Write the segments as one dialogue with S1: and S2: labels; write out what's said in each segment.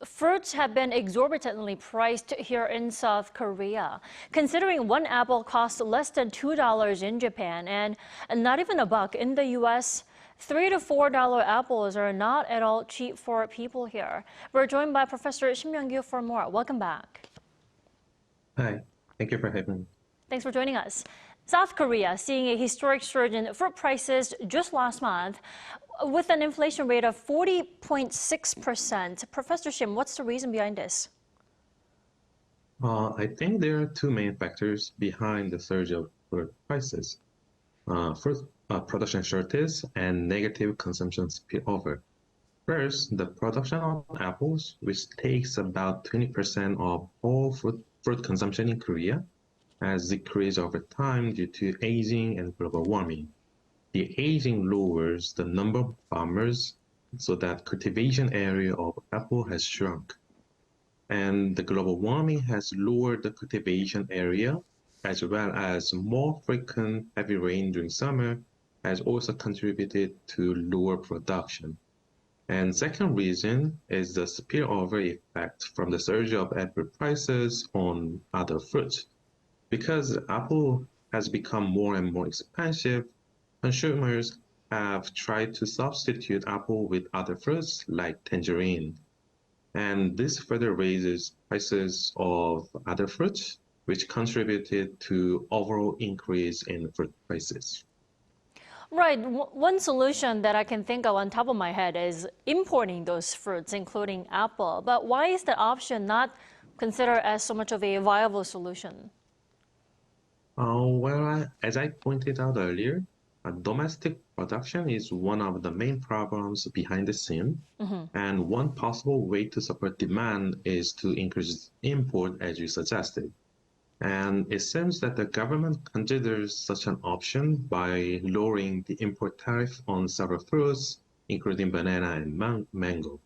S1: Fruits have been exorbitantly priced here in South Korea. Considering one apple costs less than $2 in Japan and not even a buck in the U.S., $3 to $4 apples are not at all cheap for people here. We're joined by Professor Shin Myung-gyu for more. Welcome back.
S2: Hi, thank you for having me.
S1: Thanks for joining us. South Korea seeing a historic surge in fruit prices just last month with an inflation rate of 40.6%. Professor Shim, what's the reason behind this?
S2: I think there are two main factors behind the surge of fruit prices. First, production shortage and negative consumption spillover. First, the production of apples, which takes about 20% of all fruit consumption in Korea, has decreased over time due to aging and global warming. The aging lowers the number of farmers so that cultivation area of apple has shrunk. And the global warming has lowered the cultivation area, as well as more frequent heavy rain during summer has also contributed to lower production. And second reason is the spillover effect from the surge of apple prices on other fruits. Because apple has become more and more expensive, consumers have tried to substitute apple with other fruits like tangerine. And this further raises prices of other fruits, which contributed to overall increase in fruit prices.
S1: Right. One solution that I can think of on top of my head is importing those fruits, including apple. But why is that option not considered as so much of a viable solution?
S2: As I pointed out earlier, domestic production is one of the main problems behind the scene. And one possible way to support demand is to increase import, as you suggested. And it seems that the government considers such an option by lowering the import tariff on several fruits, including banana and mango.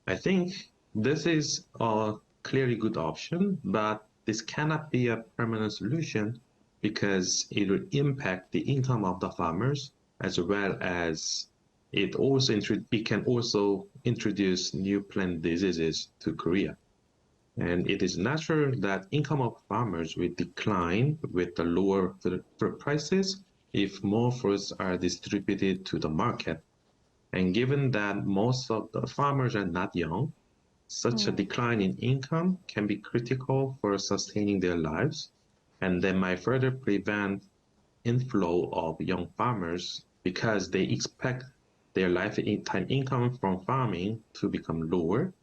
S2: I think this is a clearly good option, but this cannot be a permanent solution because it will impact the income of the farmers, as well as it can also introduce new plant diseases to Korea. And it is natural that income of farmers will decline with the lower fruit prices if more fruits are distributed to the market. And given that most of the farmers are not young, such a decline in income can be critical for sustaining their lives, and they might further prevent inflow of young farmers because they expect their lifetime income from farming to become lower,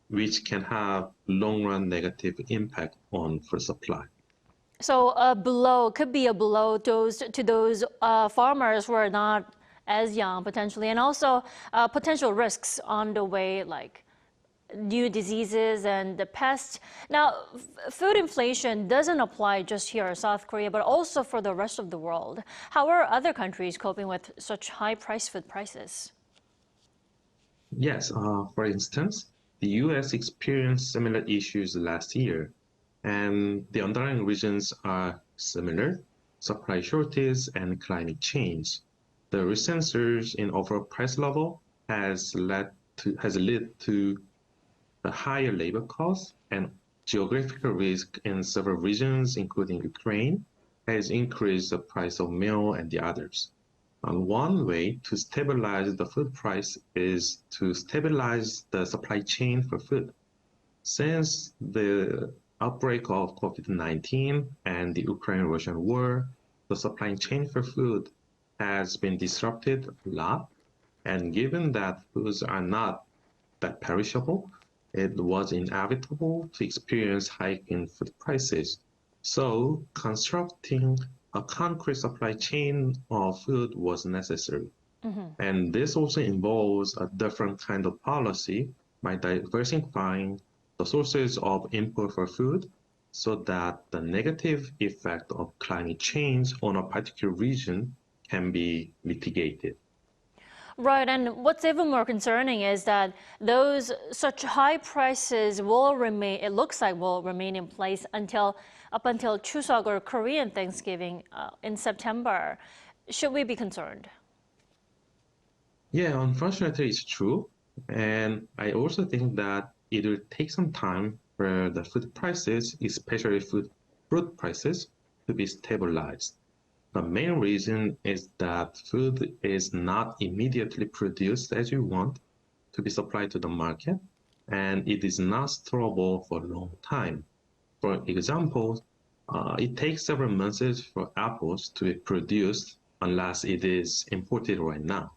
S2: which can have long-run negative impact on food supply.
S1: So could be a blow to those farmers who are not as young potentially, and also potential risks on the way, like new diseases and the pests. Now, food inflation doesn't apply just here in South Korea, but also for the rest of the world. How are other countries coping with such high-priced food prices?
S2: Yes, for instance, the US experienced similar issues last year, and the underlying reasons are similar: supply shortage and climate change. The recent surge in overall price level has led to a higher labor costs, and geographical risk in several regions, including Ukraine, has increased the price of meal and the others. One way to stabilize the food price is to stabilize the supply chain for food. Since the outbreak of COVID-19 and the Ukraine-Russian war, the supply chain for food has been disrupted a lot. And given that foods are not that perishable, it was inevitable to experience hike in food prices. So constructing a concrete supply chain of food was necessary. And this also involves a different kind of policy by diversifying the sources of import for food so that the negative effect of climate change on a particular region can be mitigated.
S1: Right, and what's even more concerning is that such high prices will remain, it looks like will remain in place up until Chuseok or Korean Thanksgiving in September. Should we be concerned?
S2: Yeah, unfortunately, it's true. And I also think that it will take some time for the food prices, especially fruit prices, to be stabilized. The main reason is that food is not immediately produced as you want to be supplied to the market, and it is not storable for a long time. For example, it takes several months for apples to be produced unless it is imported right now.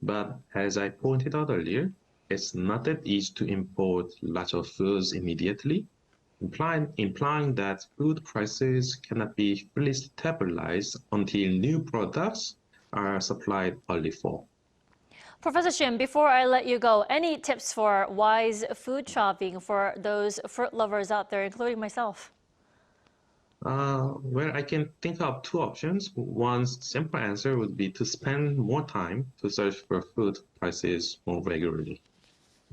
S2: But as I pointed out earlier, it's not that easy to import lots of foods immediately, implying that food prices cannot be fully stabilized until new products are supplied early fall.
S1: Professor Shim, before I let you go, any tips for wise food shopping for those fruit lovers out there, including myself?
S2: Well, I can think of two options. One simple answer would be to spend more time to search for food prices more regularly.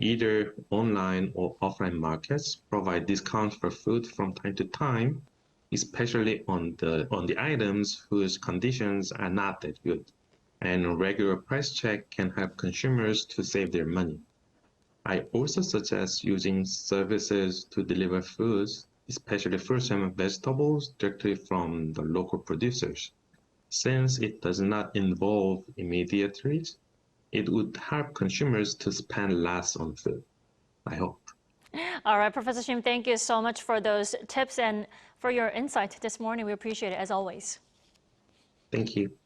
S2: Either online or offline markets provide discounts for food from time to time, especially on the items whose conditions are not that good. And a regular price check can help consumers to save their money. I also suggest using services to deliver foods, especially fruits and vegetables, directly from the local producers. Since it does not involve immediate risk, it would help consumers to spend less on food, I hope.
S1: All right, Professor Shim, thank you so much for those tips and for your insight this morning. We appreciate it as always.
S2: Thank you.